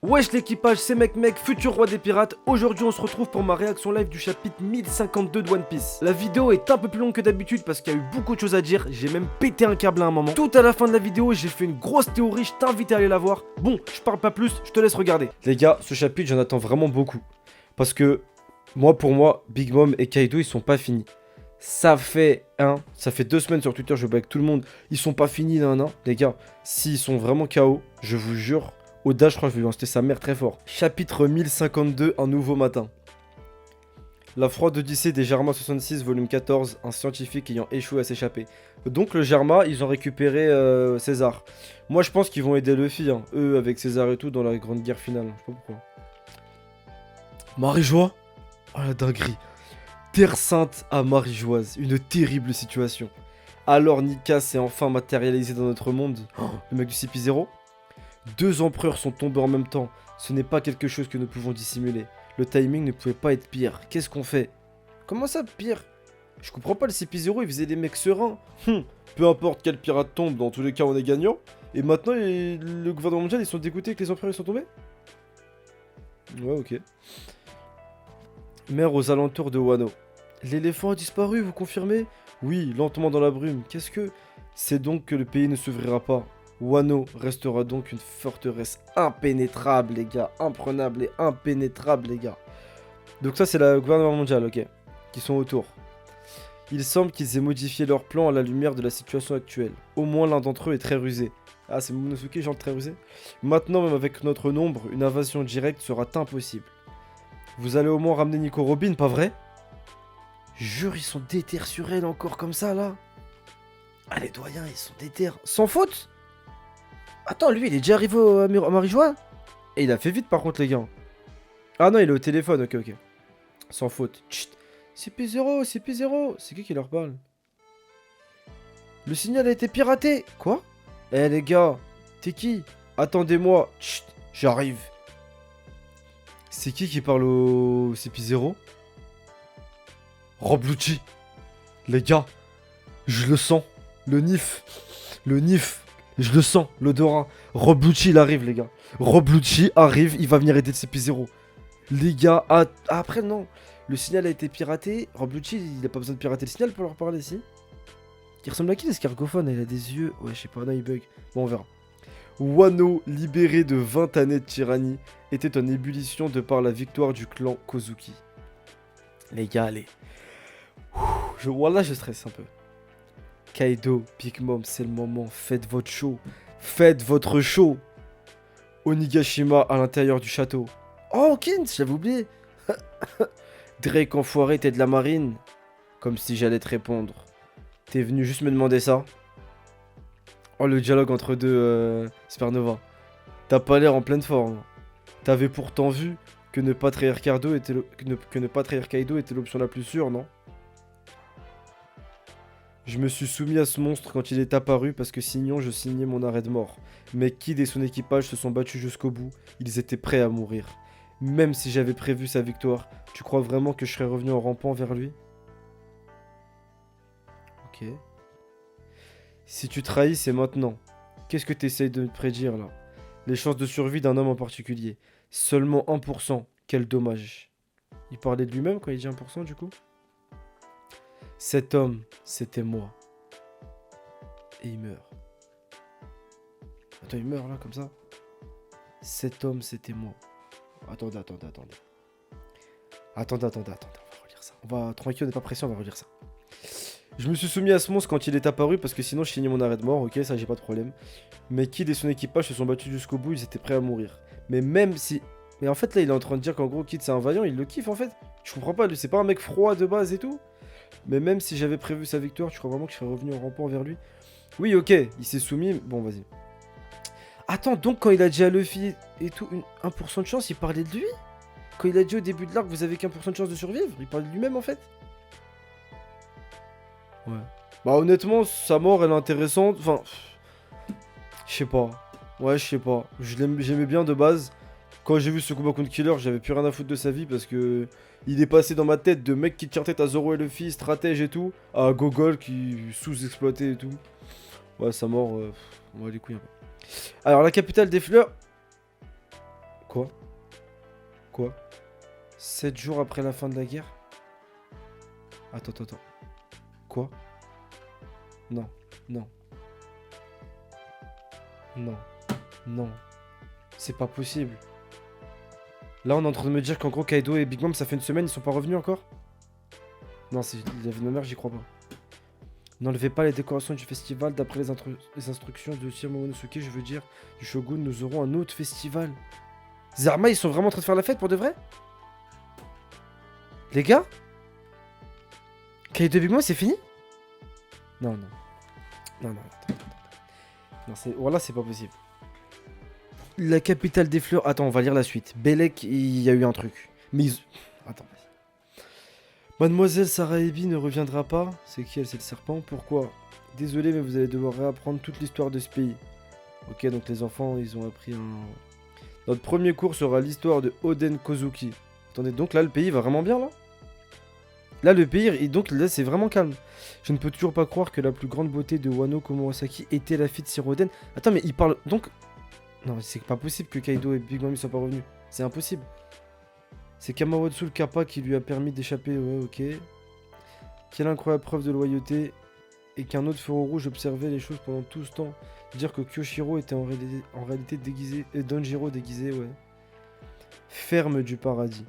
Wesh l'équipage, c'est mec, futur roi des pirates. Aujourd'hui on se retrouve pour ma réaction live du chapitre 1052 de One Piece. La vidéo est un peu plus longue que d'habitude parce qu'il y a eu beaucoup de choses à dire. J'ai même pété un câble à un moment. Tout à la fin de la vidéo, j'ai fait une grosse théorie, je t'invite à aller la voir. Bon, je parle pas plus, je te laisse regarder. Les gars, ce chapitre j'en attends vraiment beaucoup. Parce que, pour moi, Big Mom et Kaido ils sont pas finis. Ça fait 2 semaines sur Twitter, je vois avec tout le monde. Ils sont pas finis, nan. Les gars, s'ils sont vraiment KO, je vous jure... Oda, je crois que je vais lui lancer sa mère très fort. Chapitre 1052, un nouveau matin. La froide odyssée des Germa 66, volume 14, un scientifique ayant échoué à s'échapper. Donc le Germa, ils ont récupéré César. Moi je pense qu'ils vont aider Luffy, hein. Eux avec César et tout dans la grande guerre finale. Je sais pas pourquoi. Marie-Joie. Oh la dinguerie. Terre sainte à Marie-Joise, une terrible situation. Alors Nika s'est enfin matérialisé dans notre monde. Oh, le mec du CP0. 2 empereurs sont tombés en même temps. Ce n'est pas quelque chose que nous pouvons dissimuler. Le timing ne pouvait pas être pire. Qu'est-ce qu'on fait? Comment ça, pire? Je comprends pas, le CP0, il faisait des mecs sereins. Peu importe quel pirate tombe, dans tous les cas, on est gagnant. Et maintenant, le gouvernement mondial, ils sont dégoûtés que les empereurs ils sont tombés? Ouais, ok. Mer aux alentours de Wano. L'éléphant a disparu, vous confirmez? Oui, lentement dans la brume. Qu'est-ce que... C'est donc que le pays ne s'ouvrira pas. Wano restera donc une forteresse impénétrable, les gars. Imprenable et impénétrable, les gars. Donc ça, c'est le gouvernement mondial, ok. Qui sont autour. Il semble qu'ils aient modifié leur plan à la lumière de la situation actuelle. Au moins l'un d'entre eux est très rusé. Ah, c'est Momonosuke, genre très rusé. Maintenant, même avec notre nombre, une invasion directe sera impossible. Vous allez au moins ramener Nico Robin, pas vrai? Jure, ils sont déter sur elle encore comme ça, là. Ah, les doyens, ils sont déter. Sans faute? Attends, lui, il est déjà arrivé à Marie-Joie? Et il a fait vite, par contre, les gars. Ah non, il est au téléphone, ok. Sans faute. Chut. CP0, CP0. C'est qui leur parle? Le signal a été piraté. Quoi? Eh, les gars, t'es qui? Attendez-moi. Chut, j'arrive. C'est qui parle au CP0? Rob Lucci. Les gars, je le sens. Le nif. Je le sens, l'odorat. Rob Lucci, il arrive, les gars. Rob Lucci arrive, il va venir aider le CP0. Les gars, après, non. Le signal a été piraté. Rob Lucci, il a pas besoin de pirater le signal pour leur parler, si. Il ressemble à qui, l'escargophone? Il a des yeux... Ouais, je sais pas, non, il bug. Bon, on verra. Wano, libéré de 20 années de tyrannie, était en ébullition de par la victoire du clan Kozuki. Les gars, allez. Voilà, je stresse un peu. Kaido, Big Mom, c'est le moment. Faites votre show. Faites votre show. Onigashima à l'intérieur du château. Oh, Kins, j'avais oublié. Drake, enfoiré, t'es de la marine. Comme si j'allais te répondre. T'es venu juste me demander ça? Oh, le dialogue entre deux Supernova. T'as pas l'air en pleine forme. T'avais pourtant vu que ne pas trahir Kaido était l'option la plus sûre, non? Je me suis soumis à ce monstre quand il est apparu parce que sinon je signais mon arrêt de mort. Mais Kid et son équipage se sont battus jusqu'au bout, ils étaient prêts à mourir. Même si j'avais prévu sa victoire, tu crois vraiment que je serais revenu en rampant vers lui? Ok. Si tu trahis, c'est maintenant. Qu'est-ce que t'essayes de me prédire là? Les chances de survie d'un homme en particulier. Seulement 1%. Quel dommage. Il parlait de lui-même quand il dit 1% du coup? Cet homme, c'était moi. Et il meurt. Attends, il meurt là, comme ça. Cet homme, c'était moi. Attendez. Attendez, on va relire ça. Tranquille, on n'est pas pressé, on va relire ça. Je me suis soumis à ce monstre quand il est apparu parce que sinon je signais mon arrêt de mort, ok, ça j'ai pas de problème. Mais Kid et son équipage se sont battus jusqu'au bout, ils étaient prêts à mourir. Mais même si... Mais en fait là, il est en train de dire qu'en gros Kid c'est un vaillant, il le kiffe en fait. Je comprends pas, lui, c'est pas un mec froid de base et tout. Mais même si j'avais prévu sa victoire, tu crois vraiment que je serais revenu en rampant vers lui? Oui, ok, il s'est soumis. Bon, vas-y. Attends, donc quand il a dit à Luffy et tout, 1% de chance, il parlait de lui? Quand il a dit au début de l'arc, vous avez qu'1% de chance de survivre? Il parlait de lui-même en fait? Ouais. Bah honnêtement, sa mort elle est intéressante. Enfin, je sais pas. Ouais, je sais pas. J'aimais bien de base. Quand j'ai vu ce combat contre Killer, j'avais plus rien à foutre de sa vie parce que il est passé dans ma tête de mec qui tire tête à Zoro et Luffy, stratège et tout, à Gogol qui sous-exploité et tout. Ouais, sa mort, on va les couilles un peu. Alors, la capitale des fleurs. Quoi? Quoi? 7 jours après la fin de la guerre? Attends. Quoi? Non. Non. Non. Non. C'est pas possible. Là, on est en train de me dire qu'en gros, Kaido et Big Mom, ça fait une semaine, ils sont pas revenus encore? Non, c'est la vie de ma mère, j'y crois pas. N'enlevez pas les décorations du festival. D'après les instructions de Sir Momonosuke, je veux dire, du Shogun, nous aurons un autre festival. Zarma, ils sont vraiment en train de faire la fête pour de vrai? Les gars? Kaido et Big Mom, c'est fini? Non. Attends. Non, voilà, c'est pas possible. La capitale des fleurs. Attends, on va lire la suite. Belek, il y a eu un truc. Mais ils... Attends. Mademoiselle Sarah Ebi ne reviendra pas. C'est qui elle? C'est le serpent. Pourquoi? Désolé, mais vous allez devoir réapprendre toute l'histoire de ce pays. Ok, donc les enfants, ils ont appris un... Notre premier cours sera l'histoire de Oden Kozuki. Attendez, donc là, le pays va vraiment bien, là? Là, le pays, et donc là, c'est vraiment calme. Je ne peux toujours pas croire que la plus grande beauté de Wano Komurasaki était la fille de Sir Oden. Attends, mais il parle... Donc... Non, c'est pas possible que Kaido et Big Mom ne soient pas revenus. C'est impossible. C'est Kamawatsu le Kappa qui lui a permis d'échapper. Ouais, ok. Quelle incroyable preuve de loyauté. Et qu'un autre feu rouge observait les choses pendant tout ce temps. Dire que Kyoshiro était en réalité déguisé. Et Danjiro déguisé, ouais. Ferme du paradis.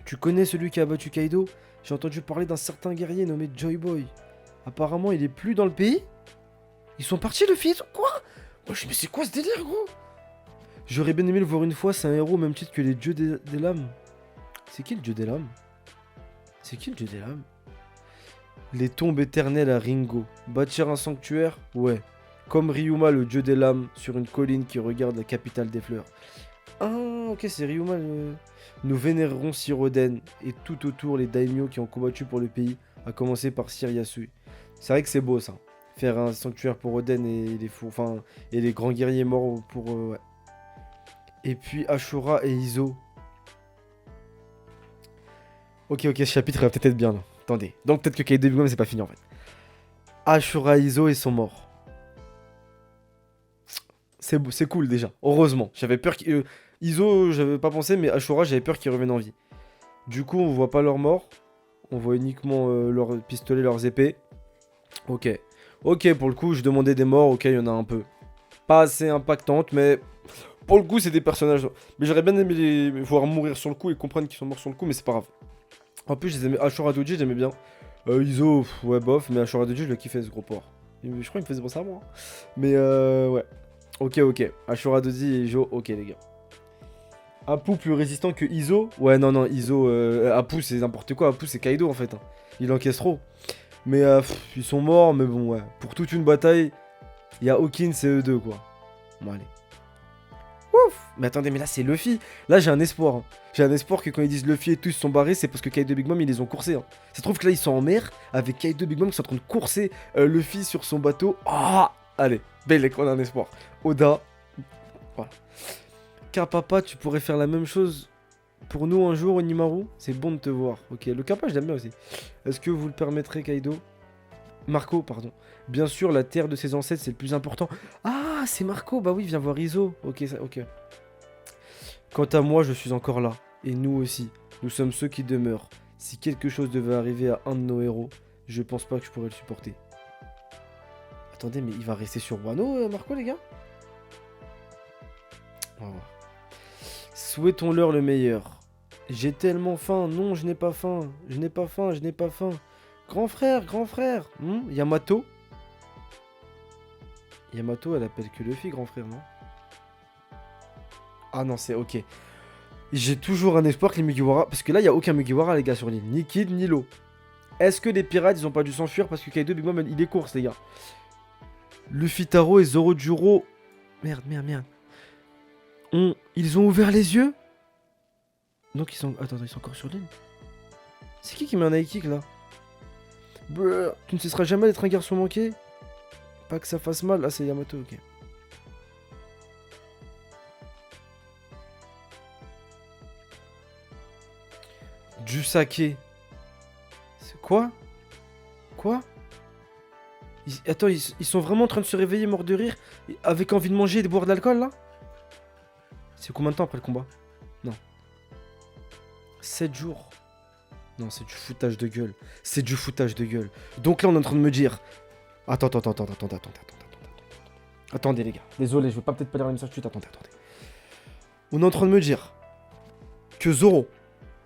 Tu connais celui qui a battu Kaido? J'ai entendu parler d'un certain guerrier nommé Joy Boy. Apparemment, il est plus dans le pays? Ils sont partis, le fils? Quoi? Mais c'est quoi ce délire, gros? J'aurais bien aimé le voir une fois, c'est un héros au même titre que les dieux des lames. C'est qui le dieu des lames? C'est qui le dieu des lames? Les tombes éternelles à Ringo. Bâtir un sanctuaire? Ouais. Comme Ryuma, le dieu des lames, sur une colline qui regarde la capitale des fleurs. Ah, ok, c'est Ryuma. Nous vénérerons Sir Oden et tout autour les daimyo qui ont combattu pour le pays, à commencer par Sir Yasui. C'est vrai que c'est beau ça. Faire un sanctuaire pour Oden et les fous, enfin, et les grands guerriers morts pour... ouais. Et puis Ashura et Izo. Ok, ce chapitre va peut-être être bien là. Attendez. Donc peut-être que Kaido et Big Mom c'est pas fini en fait. Ashura et Izo ils sont morts. C'est cool déjà. Heureusement. J'avais peur qu'il... Izo, j'avais pas pensé, mais Ashura, j'avais peur qu'ils reviennent en vie. Du coup, on voit pas leurs morts. On voit uniquement leurs pistolets, leurs épées. Ok. Ok, pour le coup, je demandais des morts. Ok, il y en a un peu. Pas assez impactantes, mais... Pour le coup, c'est des personnages. Mais j'aurais bien aimé les voir mourir sur le coup et comprendre qu'ils sont morts sur le coup, mais c'est pas grave. En plus, je les aimais. Ashura Doji, j'aimais bien. Izo, ouais, bof, mais Ashura Doji, je le kiffais ce gros porc. Je crois qu'il me faisait penser à moi. Hein. Mais ouais. Ok. Ashura Doji et Izo, ok, les gars. Apu plus résistant que Izo? Ouais, non, Izo. Apu, c'est n'importe quoi. Apu, c'est Kaido en fait. Hein. Il encaisse trop. Mais ils sont morts, mais bon, ouais. Pour toute une bataille, il y a Hawkins et eux deux, quoi. Bon, allez. Ouf! Mais attendez, mais là c'est Luffy. Là j'ai un espoir. Hein. J'ai un espoir que quand ils disent Luffy et tous sont barrés, c'est parce que Kaido et Big Mom ils les ont coursés. Hein. Ça se trouve que là ils sont en mer avec Kaido et Big Mom qui sont en train de courser Luffy sur son bateau. Ah! Allez, belle, on a un espoir. Oda. Voilà. Car papa, tu pourrais faire la même chose pour nous un jour, Onimaru? C'est bon de te voir. Ok, le Kappa je l'aime bien aussi. Est-ce que vous le permettrez, Kaido? Marco, pardon. Bien sûr, la terre de ses ancêtres, c'est le plus important. Ah, c'est Marco. Bah oui, viens voir Izo. Ok, ok. Quant à moi, je suis encore là. Et nous aussi. Nous sommes ceux qui demeurent. Si quelque chose devait arriver à un de nos héros, je pense pas que je pourrais le supporter. Attendez, mais il va rester sur Wano, Marco, les gars? On va voir. Souhaitons-leur le meilleur. J'ai tellement faim. Non, je n'ai pas faim. Je n'ai pas faim. Grand frère. Yamato. Yamato, elle appelle que Luffy, grand frère, non? Ah non, c'est ok. J'ai toujours un espoir que les Mugiwara... Parce que là, il n'y a aucun Mugiwara, les gars, sur l'île. Ni Kid, ni Law. Est-ce que les pirates, ils ont pas dû s'enfuir parce que Kaido, Big Mom, il est course, les gars? Luffy Taro et Zoro. Merde. Ils ont ouvert les yeux? Donc ils sont... Attends, ils sont encore sur l'île? C'est qui met un high kick, là? Brrr, tu ne cesseras jamais d'être un garçon manqué? Pas que ça fasse mal. Ah, c'est Yamato, ok. Du saké. C'est quoi? Attends, ils sont vraiment en train de se réveiller morts de rire avec envie de manger et de boire de l'alcool, là? C'est combien de temps après le combat? Non. 7 jours. Non, c'est du foutage de gueule. C'est du foutage de gueule. Donc là, on est en train de me dire... Attendez. Attendez, les gars. Désolé, je vais peut-être pas lire le message tout de suite. Attendez. On est en train de me dire que Zoro,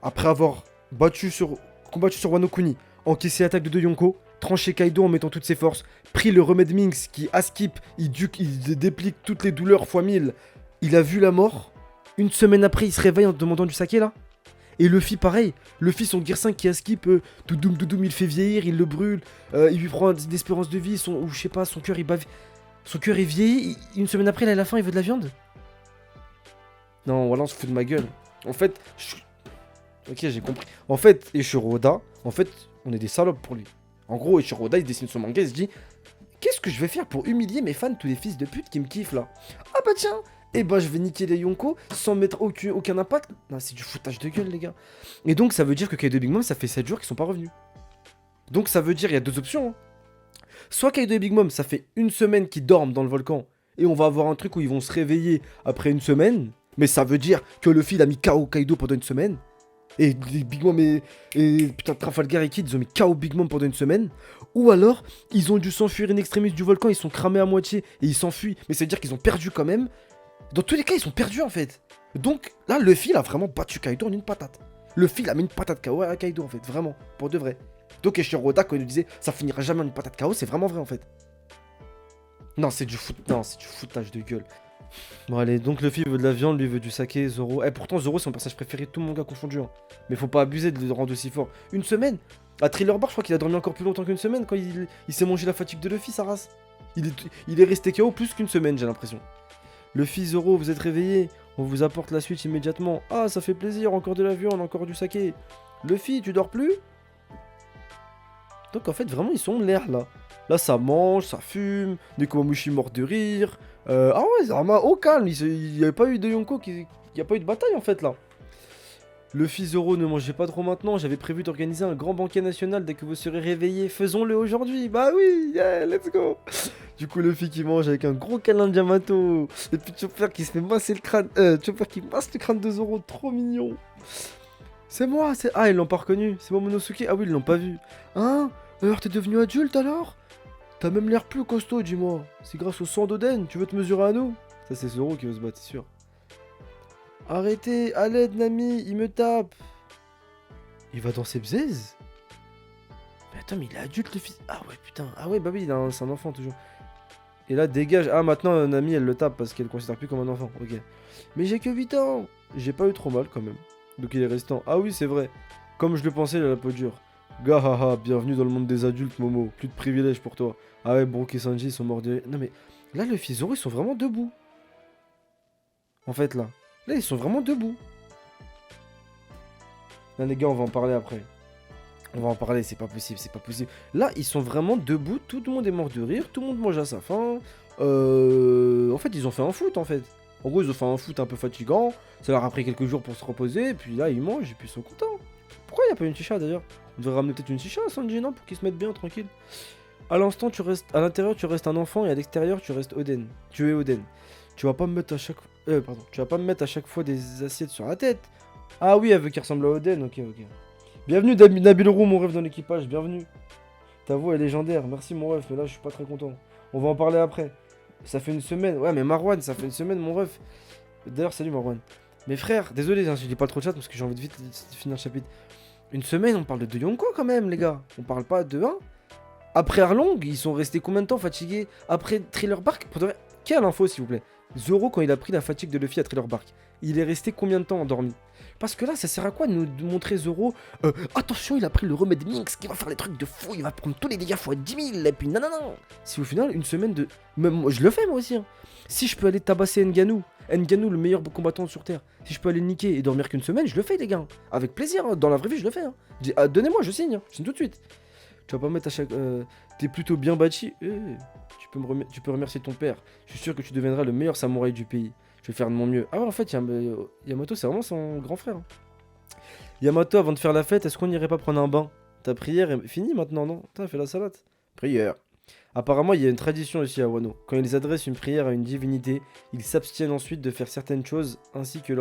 après avoir combattu sur Wano Kuni, encaissé l'attaque de Yonko, tranché Kaido en mettant toutes ses forces, pris le remède Minx qui, à skip, il déplique toutes les douleurs fois 1000. Il a vu la mort. Une semaine après, il se réveille en demandant du saké là. Et Luffy, pareil. Luffy, son Gear 5 qui a skip, doudoum, il fait vieillir, il le brûle, il lui prend une espérance de vie, ou je sais pas, son cœur il bave. Son cœur est vieilli, une semaine après, là, à la fin, il veut de la viande. Non, voilà, on se fout de ma gueule. En fait, ok, j'ai compris. En fait, Eiichiro Oda, on est des salopes pour lui. En gros, Eiichiro Oda, il dessine son manga, il se dit, qu'est-ce que je vais faire pour humilier mes fans, tous les fils de pute qui me kiffent là? Ah bah tiens, eh bah je vais niquer les Yonko sans mettre aucun impact. Non, c'est du foutage de gueule, les gars. Et donc, ça veut dire que Kaido et Big Mom, ça fait 7 jours qu'ils sont pas revenus. Donc, ça veut dire, il y a deux options. Hein. Soit Kaido et Big Mom, ça fait une semaine qu'ils dorment dans le volcan, et on va avoir un truc où ils vont se réveiller après une semaine, mais ça veut dire que Luffy il a mis KO Kaido pendant une semaine, et Big Mom et putain, Trafalgar et Kid, ils ont mis KO Big Mom pendant une semaine, ou alors, ils ont dû s'enfuir in extremis du volcan, ils sont cramés à moitié, et ils s'enfuient, mais ça veut dire qu'ils ont perdu quand même. Dans tous les cas, ils sont perdus en fait. Donc là, Luffy il a vraiment battu Kaido en une patate. Luffy il a mis une patate KO à Kaido en fait, vraiment, pour de vrai. Donc Eiichiro Oda, quand il nous disait ça finira jamais en une patate KO, c'est vraiment vrai en fait. Non, c'est du foutage de gueule. Bon allez, donc Luffy veut de la viande, lui veut du saké, Zoro. Pourtant Zoro c'est mon personnage préféré de tout mon gars confondu. Hein. Mais faut pas abuser de le rendre aussi fort. Une semaine. À Thriller Bark, je crois qu'il a dormi encore plus longtemps qu'une semaine quand il s'est mangé la fatigue de Luffy, sa race. Il est resté KO plus qu'une semaine, j'ai l'impression. Luffy, Zoro, vous êtes réveillés. On vous apporte la suite immédiatement. Ah, ça fait plaisir, encore de la viande, encore du saké. Luffy, tu dors plus? Donc en fait, vraiment, ils sont en l'air là. Là, ça mange, ça fume. Nekomamushi mort de rire. Ah ouais, Zama, au calme. Il n'y avait pas eu de Yonko, il n'y a pas eu de bataille en fait là. Luffy, Zoro, ne mangez pas trop maintenant. J'avais prévu d'organiser un grand banquet national dès que vous serez réveillés. Faisons-le aujourd'hui. Bah oui, yeah, let's go. Du coup, Luffy qui mange avec un gros câlin de Yamato. Et puis Chopper qui se fait masser le crâne. Chopper qui masse le crâne de Zoro. Trop mignon. C'est moi, c'est... Ah, ils l'ont pas reconnu. C'est Momonosuke. Ah oui, ils l'ont pas vu. Hein? Alors, t'es devenu adulte alors? T'as même l'air plus costaud, dis-moi. C'est grâce au sang d'Oden. Tu veux te mesurer à nous? Ça, c'est Zoro qui veut se battre, c'est sûr. Arrêtez, à l'aide, Nami, il me tape. Il va dans ses bzaises? Mais attends, mais il est adulte, le fils. Ah ouais, putain. Ah ouais, bah oui, c'est un enfant toujours. Et là, dégage. Ah, maintenant, Nami, elle le tape parce qu'elle le considère plus comme un enfant. Ok. Mais j'ai que 8 ans. J'ai pas eu trop mal quand même. Donc il est restant. Ah oui, c'est vrai. Comme je le pensais, il a la peau dure. Gahaha, bienvenue dans le monde des adultes, Momo. Plus de privilèges pour toi. Ah ouais, Brook et Sanji sont morts de... Non mais, là, le fils Zoro, ils sont vraiment debout. En fait, là. Là, ils sont vraiment debout. Là, les gars, on va en parler après. On va en parler, c'est pas possible, c'est pas possible. Là, ils sont vraiment debout, tout le monde est mort de rire, tout le monde mange à sa faim. En fait, ils ont fait un foot, en fait. En gros, ils ont fait un foot un peu fatigant. Ça leur a pris quelques jours pour se reposer, et puis là, ils mangent, et puis ils sont contents. Pourquoi il n'y a pas une chicha, d'ailleurs? On devrait ramener peut-être une chicha à Sanji, non? Pour qu'ils se mettent bien, tranquille. À l'instant, tu restes... À l'intérieur, tu restes un enfant, et à l'extérieur, tu restes Oden. Tu es Oden. Tu vas pas me mettre à chaque... pardon. Tu vas pas me mettre à chaque fois des assiettes sur la tête. Ah oui, elle veut qu'il ressemble à Oden, ok. Bienvenue Nabil Roux, mon rêve dans l'équipage, bienvenue. Ta voix est légendaire, merci mon ref, mais là je suis pas très content. On va en parler après. Ça fait une semaine, ouais mais Marwan, ça fait une semaine mon ref. D'ailleurs salut Marwan. Mes frères, désolé, hein, je dis pas trop de chat parce que j'ai envie de vite finir le chapitre. Une semaine, on parle de Yonko quand même les gars, on parle pas de 1. Après Arlong, ils sont restés combien de temps fatigués? Après Thriller Bark, pour de vrai, quelle info s'il vous plaît? Zoro quand il a pris la fatigue de Luffy à Thriller Bark, il est resté combien de temps endormi? Parce que là, ça sert à quoi de nous montrer Zoro attention, il a pris le remède Minx qui va faire les trucs de fou, il va prendre tous les dégâts x 10 000, et puis non. Si au final, une semaine de... Même moi, je le fais moi aussi. Hein. Si je peux aller tabasser Ngannou, le meilleur combattant sur Terre, si je peux aller le niquer et dormir qu'une semaine, je le fais les gars. Avec plaisir, hein. Dans la vraie vie, je le fais. Hein. Donnez-moi, je signe tout de suite. Tu vas pas mettre à chaque... T'es plutôt bien bâti. Tu peux remercier ton père. Je suis sûr que tu deviendras le meilleur samouraï du pays. Je vais faire de mon mieux. Ah ouais, en fait, Yamato, c'est vraiment son grand frère. Hein. Yamato, avant de faire la fête, est-ce qu'on n'irait pas prendre un bain? Ta prière est finie maintenant, non? T'as fait la salade. Prière. Apparemment, il y a une tradition aussi à Wano. Quand ils adressent une prière à une divinité, ils s'abstiennent ensuite de faire certaines choses ainsi que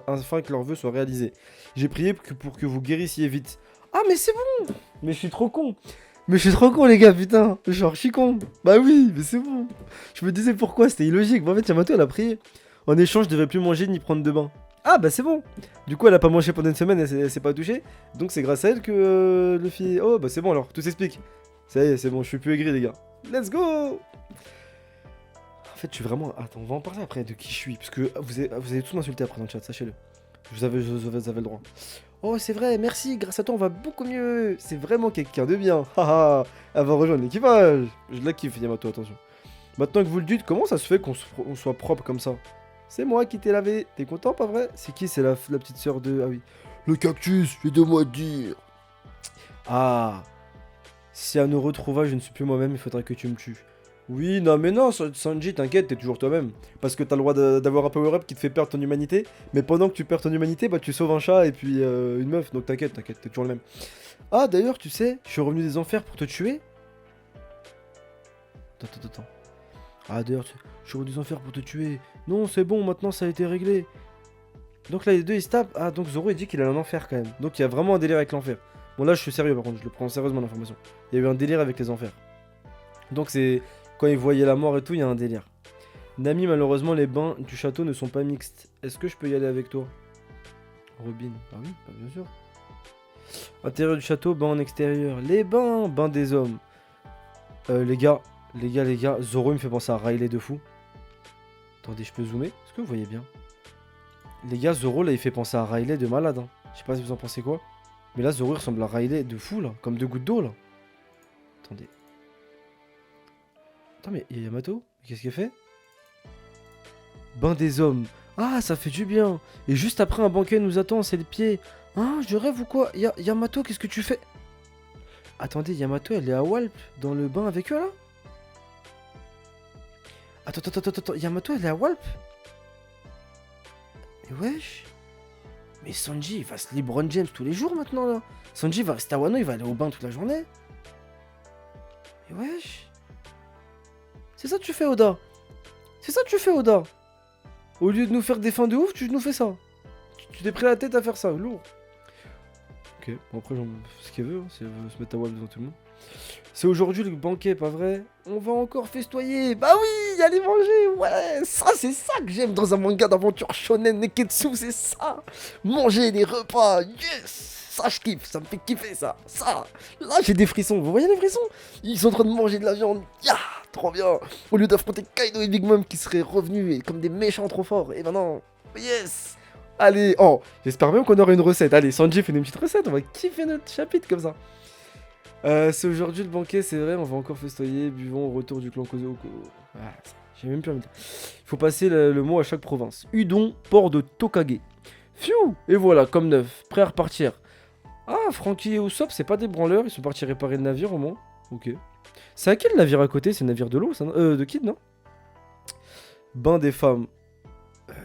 afin que leurs vœux soient réalisés. J'ai prié pour que vous guérissiez vite. Ah, mais c'est bon! Mais je suis trop con! Mais je suis trop con, les gars, putain! Genre, je suis con! Bah oui, mais c'est bon! Je me disais pourquoi, c'était illogique. Bon, en fait, Yamato, elle a prié. En échange, je devais plus manger ni prendre de bain. Ah, bah c'est bon! Du coup, elle a pas mangé pendant une semaine, elle s'est pas touchée. Donc, c'est grâce à elle que Luffy. Oh, bah c'est bon alors, tout s'explique. Ça y est, c'est bon, je suis plus aigri, les gars. Let's go! En fait, je suis vraiment. Attends, on va en parler après de qui je suis. Parce que vous avez tous m'insulté après dans le chat, sachez-le. Vous avez le droit. Oh, c'est vrai, merci, grâce à toi, on va beaucoup mieux. C'est vraiment quelqu'un de bien. Haha, elle va rejoindre l'équipage. Je la kiffe, Yamato, attention. Maintenant que vous le dites, comment ça se fait on soit propre comme ça? C'est moi qui t'ai lavé. T'es content, pas vrai? C'est qui? C'est la petite sœur de. Ah oui. Le cactus, aide-moi à dire. Ah. Si à nos retrouvailles je ne suis plus moi-même, il faudra que tu me tues. Oui, non, mais non, Sanji, t'inquiète, t'es toujours toi-même. Parce que t'as le droit d'avoir un power-up qui te fait perdre ton humanité. Mais pendant que tu perds ton humanité, bah tu sauves un chat et puis une meuf. Donc t'inquiète, t'es toujours le même. Ah, d'ailleurs, tu sais, je suis revenu des enfers pour te tuer. Attends. Ah, d'ailleurs, je suis revenu des enfers pour te tuer. Non, c'est bon, maintenant ça a été réglé. Donc là, les deux ils se tapent. Ah, donc Zoro il dit qu'il a un enfer quand même. Donc il y a vraiment un délire avec l'enfer. Bon, là je suis sérieux par contre, je le prends sérieusement l'information. Il y a eu un délire avec les enfers. Donc c'est. Quand il voyait la mort et tout, il y a un délire. Nami, malheureusement, les bains du château ne sont pas mixtes. Est-ce que je peux y aller avec toi? Robin. Ah oui, bah bien sûr. Intérieur du château, bain en extérieur. Les bains, bain des hommes. Les gars, Zoro il me fait penser à Riley de fou. Attendez, je peux zoomer? Est-ce que vous voyez bien? Les gars, Zoro là il fait penser à Riley de malade. Hein. Je sais pas si vous en pensez quoi. Mais là, Zoro il ressemble à Riley de fou là. Comme deux gouttes d'eau là. Attendez. Attends, mais il y a Yamato? Qu'est-ce qu'il fait? Bain des hommes. Ah, ça fait du bien. Et juste après, un banquet nous attend, c'est le pied. Ah, je rêve ou quoi? Yamato, qu'est-ce que tu fais? Attendez, Yamato, elle est à Walp, dans le bain avec eux là? Attends. Yamato, elle est à Walp? Mais wesh. Mais Sanji, il va se LeBron James tous les jours maintenant là. Sanji va rester à Wano, il va aller au bain toute la journée. Mais wesh. C'est ça que tu fais, Oda. C'est ça que tu fais, Oda. Au lieu de nous faire des fins de ouf, tu nous fais ça. Tu t'es pris la tête à faire ça, lourd. Ok, bon après, j'en fais ce qu'elle veut, hein, si elle veut se mettre à wall devant tout le monde. C'est aujourd'hui le banquet, pas vrai? On va encore festoyer. Bah oui, allez manger, ouais. Ça, c'est ça que j'aime dans un manga d'aventure shonen neketsu, c'est ça. Manger des repas, yes. Ça, je kiffe, ça me fait kiffer, ça. Ça, là, j'ai des frissons. Vous voyez les frissons? Ils sont en train de manger de la viande. Ya, trop bien. Au lieu d'affronter Kaido et Big Mom qui seraient revenus et comme des méchants trop forts. Et maintenant, yes. Allez, oh, j'espère même qu'on aura une recette. Allez, Sanji fait une petite recette, on va kiffer notre chapitre comme ça. C'est aujourd'hui le banquet, c'est vrai, on va encore festoyer, buvons au retour du clan Kozoko. Ah, j'ai même plus envie de... Il faut passer le mot à chaque province. Udon, port de Tokage. Pfiou. Et voilà, comme neuf, prêt à repartir. Ah, Franky et Usopp, c'est pas des branleurs, ils sont partis réparer le navire au moins. Ok. C'est à quel navire à côté? C'est le navire de l'eau, ça, de Kid, non? Bain des femmes.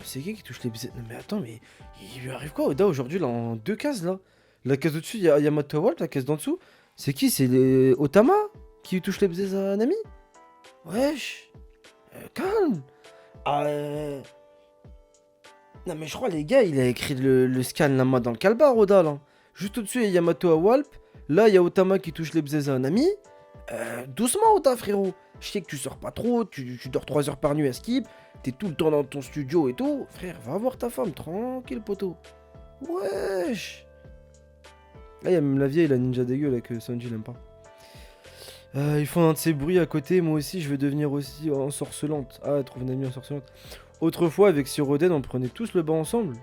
C'est qui touche les bisettes? Non mais attends, mais il lui arrive quoi Oda aujourd'hui là en deux cases là? La case au-dessus, il y a Yamato Walt, la case d'en dessous. C'est qui? C'est les Otama qui touche les bisettes à Nami? Wesh. Calme. Ah, non mais je crois les gars, il a écrit le scan là-bas dans le calbar Oda là. Juste au-dessus, il y a Yamato à Walp. Là, il y a Otama qui touche les bisettes à Nami. Doucement Oda frérot. Je sais que tu sors pas trop, tu dors 3 heures par nuit à skip. T'es tout le temps dans ton studio et tout. Frère, va voir ta femme, tranquille, poteau. Wesh. Là, il y a même la vieille, la ninja dégueu, là, que Sanji n'aime pas. Ils font un de ces bruits à côté. Moi aussi, je vais devenir aussi ensorcelante. Ah, trouve une amie ensorcelante. Autrefois, avec Siroden, on prenait tous le bain ensemble.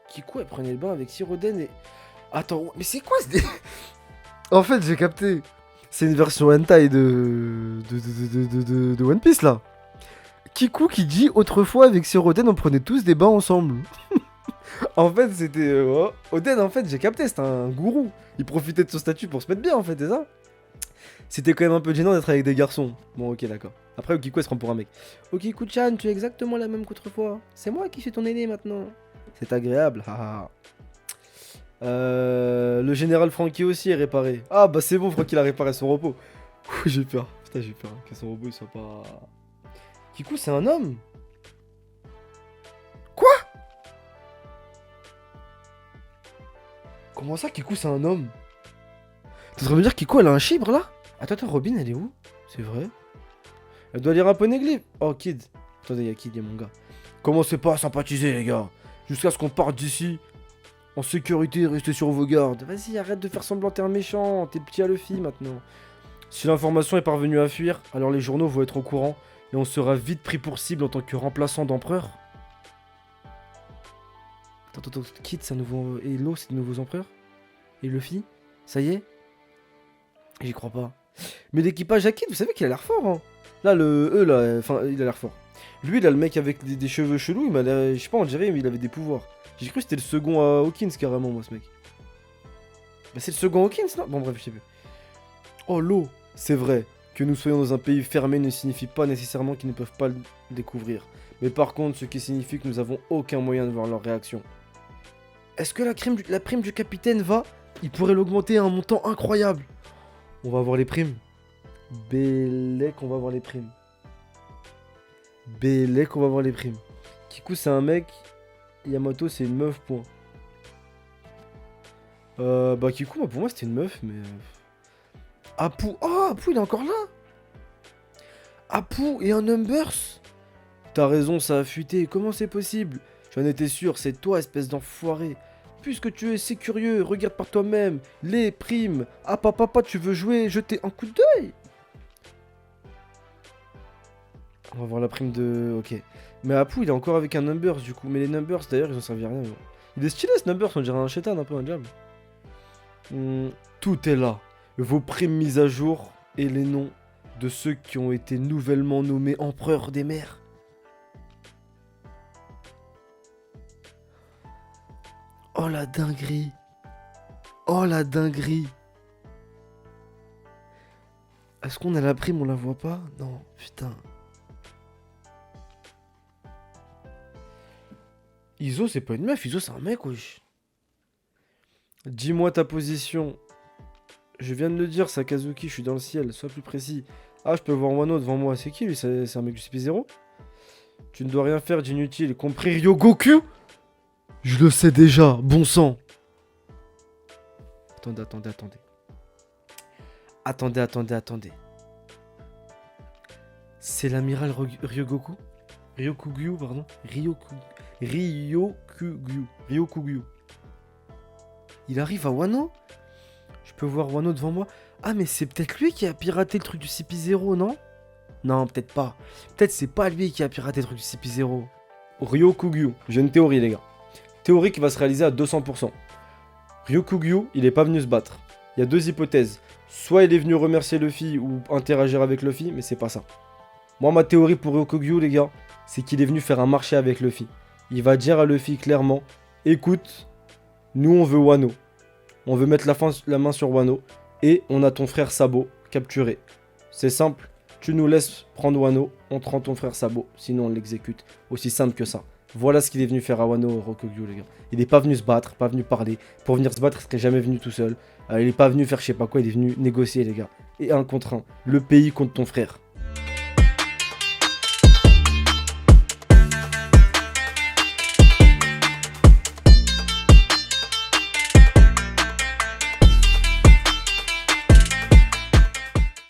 Kiku, elle prenait le bain avec Siroden et... Attends, mais c'est quoi ce... En fait, j'ai capté. C'est une version hentai de One Piece, là. Kiku qui dit autrefois avec Sir Oden on prenait tous des bains ensemble. En fait c'était... Oden en fait j'ai capté, c'était un gourou. Il profitait de son statut pour se mettre bien en fait, c'est ça. C'était quand même un peu gênant d'être avec des garçons. Bon ok d'accord. Après Okiku elle se prend pour un mec. Okiku-chan tu es exactement la même qu'autrefois. C'est moi qui suis ton aîné maintenant. C'est agréable, haha. Le général Franky aussi est réparé. Ah bah c'est bon, Franky il a réparé son repos. J'ai peur. Putain. Putain, j'ai peur que son robot il soit pas. Kiku, c'est un homme? Quoi? Comment ça, Kiku, c'est un homme? T'es en train de me dire Kiku, elle a un chibre là? Attends, Robin, elle est où? C'est vrai? Elle doit lire un poneglyph. Oh, Kid. Attendez, y'a Kid, y'a mon gars. Commencez pas à sympathiser, les gars. Jusqu'à ce qu'on parte d'ici. En sécurité, restez sur vos gardes. Vas-y, arrête de faire semblant t'es un méchant. T'es le petit à Luffy maintenant. Si l'information est parvenue à fuir, alors les journaux vont être au courant. Et on sera vite pris pour cible en tant que remplaçant d'empereur. Attends, Kid, c'est un nouveau. Et Lo, c'est de nouveaux empereurs? Et Luffy? Ça y est? J'y crois pas. Mais l'équipage à Kid, vous savez qu'il a l'air fort, hein. Là, enfin, il a l'air fort. Lui, là, le mec avec des cheveux chelous, il m'a l'air, je sais pas, on dirait, mais il avait des pouvoirs. J'ai cru que c'était le second à Hawkins, carrément, moi, ce mec. Bah, c'est le second Hawkins, non? Bon, bref, je sais plus. Oh, l'eau. C'est vrai, que nous soyons dans un pays fermé ne signifie pas nécessairement qu'ils ne peuvent pas le découvrir. Mais par contre, ce qui signifie que nous avons aucun moyen de voir leur réaction. Est-ce que la prime du capitaine va? Il pourrait l'augmenter à un montant incroyable. On va voir les primes. Bélec, on va voir les primes. Bélec, on va voir les primes. Kiku, c'est un mec. Yamato, c'est une meuf, point. Bah, Kiku, pour moi, c'était une meuf, mais. Apu. Oh, Apu, il est encore là. Apu et un Numbers. T'as raison, ça a fuité. Comment c'est possible? J'en étais sûr, c'est toi, espèce d'enfoiré. Puisque tu es si curieux, regarde par toi-même. Les primes. Ah, papa, tu veux jouer, jeter un coup d'œil? On va voir la prime de... Ok. Mais Apu, il est encore avec un Numbers, du coup. Mais les Numbers, d'ailleurs, ils ont servi à rien. Il est stylé, ce Numbers, on dirait un chétan, un peu un diable. Tout est là. Vos primes mises à jour et les noms de ceux qui ont été nouvellement nommés empereurs des mers. Oh la dinguerie. Oh la dinguerie. Est-ce qu'on a la prime, on la voit pas? Non, putain. Iso, c'est pas une meuf, Iso, c'est un mec, wesh. Dis-moi ta position. Je viens de le dire, Sakazuki, je suis dans le ciel, sois plus précis. Ah, je peux voir Wano devant moi, c'est qui lui? C'est un mec du CP0? Tu ne dois rien faire d'inutile, compris Ryogoku? Je le sais déjà, bon sang. Attendez. C'est l'amiral Ryogoku? Ryokugyu, pardon. Ryokugyu. Il arrive à Wano? Je peux voir Wano devant moi. Ah, mais c'est peut-être lui qui a piraté le truc du CP0, non? Non, peut-être pas. Peut-être c'est pas lui qui a piraté le truc du CP0. Ryokugyu, j'ai une théorie, les gars. Théorie qui va se réaliser à 200%. Ryokugyu, il est pas venu se battre. Il y a deux hypothèses. Soit il est venu remercier Luffy ou interagir avec Luffy, mais c'est pas ça. Moi, ma théorie pour Ryokugyu, les gars, c'est qu'il est venu faire un marché avec Luffy. Il va dire à Luffy clairement, écoute, nous on veut Wano. On veut mettre la main sur Wano. Et on a ton frère Sabo capturé. C'est simple, tu nous laisses prendre Wano, on te rend ton frère Sabo, sinon on l'exécute. Aussi simple que ça. Voilà ce qu'il est venu faire à Wano, Ryokugyu, les gars. Il n'est pas venu se battre, pas venu parler. Pour venir se battre, il serait jamais venu tout seul. Il n'est pas venu faire je sais pas quoi, il est venu négocier, les gars. Et un contre un. Le pays contre ton frère.